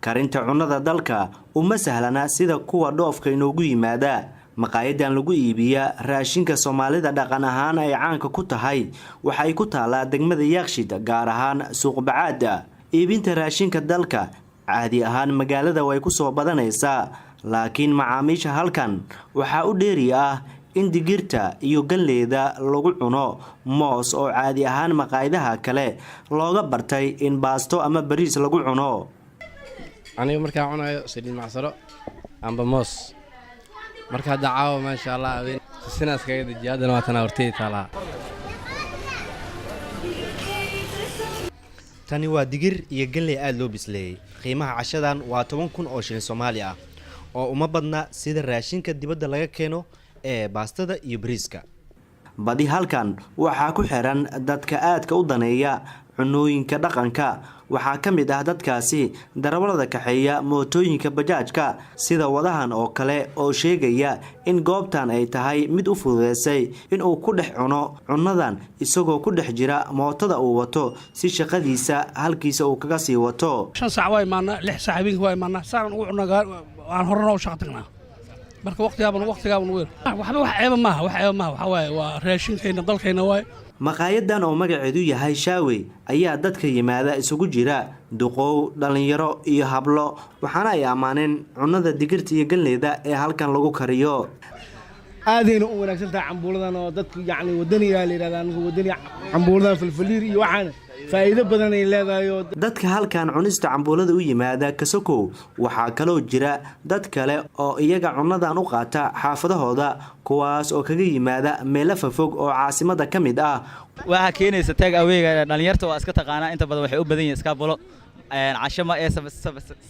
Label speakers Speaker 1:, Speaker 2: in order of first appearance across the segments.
Speaker 1: karinta cunnada dalka uma sahlana sida kuwa dhoofka inoogu yimaada. maqaayadan lagu iibiya raashinka Soomaalida dhaqan ahaan ay caanka ku tahay waxay ku taalaa degmada Yaaqshid gaar ahaan suuq Bacaada. iibinta raashinka dalka caadi ahaan magaalada way ku soo badanaysaa, laakiin macaamiisha halkan waxa u dheeri ah in digirta iyo galleyda lagu cuno moos oo caadi ahaan maqaayadaha kale looga bartay in baasto ama bariis lagu cuno.
Speaker 2: aniga markaa cunayo saliid macsaro amba moos marka dacaawo ma sha Allah habeen sinaas kaga dijaadana waa tan hortay taala.
Speaker 1: tani waa digir iyo galley aad loo bisleeyay. qiimaha cashadan waa 10,000 oo shilin Soomaali ah oo uma badna sida raashinka dibadda laga keeno ee baastada iyo bariiska. badi halkan waxaa ku xiran dadka aadka u daneeya cunooyinka dhaqanka. waxaa ka mid ah dadkaasi darawalada kaxeeya mootooyinka bajaajka sida wadahan oo kale oo sheegaya in goobtan ay tahay mid u fududeysay in uu ku dhex cuno cunnadan isagoo ku dhex jira mootada uu wato si shaqadiisa halkiisa uu kaga sii wato.
Speaker 3: 5 saac way maana 6 saac habeenkii way maana saan ugu cunaga aan horena u shaqo tagnaa marka waqtigaaba weer waxba wax ceeba maaha waxa waaye waa raashinkeena dalkeena waay. maqaayadan oo magaceedu yahay Shaawe ayaa dadka yimaada isugu jira duqow, dhalinyaro iyo hablo, waxaana ay amaaneen cunnada digirta iyo galleyda ee halkan lagu kariyo.
Speaker 4: aadayna u wanaagsan tahay cambuuladan oo dadku yacni wadaniga la yiraahdo wadani cambuuladan filfiliir iyo waxaan faa'iido badan ay leedahay.
Speaker 1: dadka halkan cunista cambuulada u yimaada kasokow waxaa kaloo jira dad kale oo iyaga cunnadan u qaata xaafadahooda kuwaas oo kaga yimaada meelo fog oo caasimada ka mid ah.
Speaker 5: waxa keenaysa tag awayga dhalinyarta waa iska taqaana inta badan waxay u badan yihiin iska bolo casho ma ee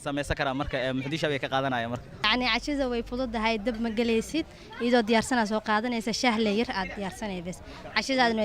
Speaker 5: sameeysa kara marka muxdisha way ka qaadanaya marka
Speaker 6: yani cashada way fududahay dab ma galaysid iyadoo diyaarsana soo qaadanaysa shaah leeyar aad diyaarsanaysaa cashadaadna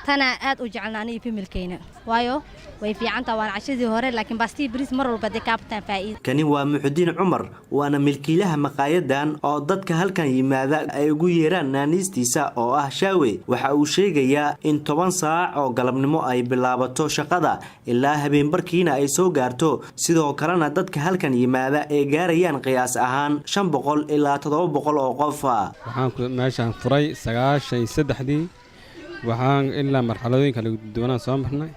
Speaker 6: tana aad u jecelnaanay familkeena waayo way fiicantaa waan cashadii hore laakiin baastii bariis mar walba deeqabtaan faa'iido.
Speaker 1: kani waa Muxudiin Cumar waana milkiilaha maqaayadan oo dadka halkan yimaada ay ugu yeeraan naanistiisa oo ah Shaawe. waxa uu sheegayaa in 10 saac oo galabnimo ay bilaabato shaqada ilaa habeen barkiina ay soo gaarto. sidoo kalena dadka halkan yimaada ay gaarayaan qiyaas ahaan 500 ilaa 700 oo qof.
Speaker 2: waxaan meeshan furay 93 waxaan ilaa marxaladooyin kala duwan soo marnay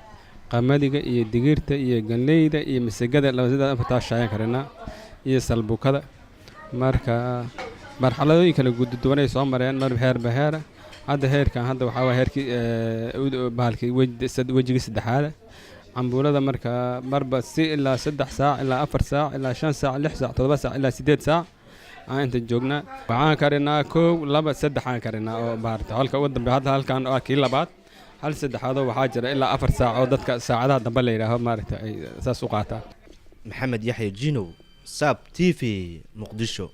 Speaker 2: qamadiga iyo digirta iyo galleyda iyo masagada 24 shaqo karina iyo salbukada marka marxaladooyin kala duwan ay soo mareen mar heer hadda heerkan hadda waxa waa heerkii baalkii wajiga saddexaad cambuulada marka marba si ilaa 3 saac ilaa 4 saac ilaa 5 saac 6 saac 7 saac ilaa 8 saac aan inta joognaa. waxaan karinaa 1 2 3 aan karinaa oo baarta halka ugu dambe hadda halkan oo kii labaad hal saddexaad waxaa jira ilaa 4 saac oo dadka saacadaha dambe la yiraahdo maaragtay ay saas u qaataan.
Speaker 1: Maxamed Yaxya Jinow, SAB TV, Muqdisho.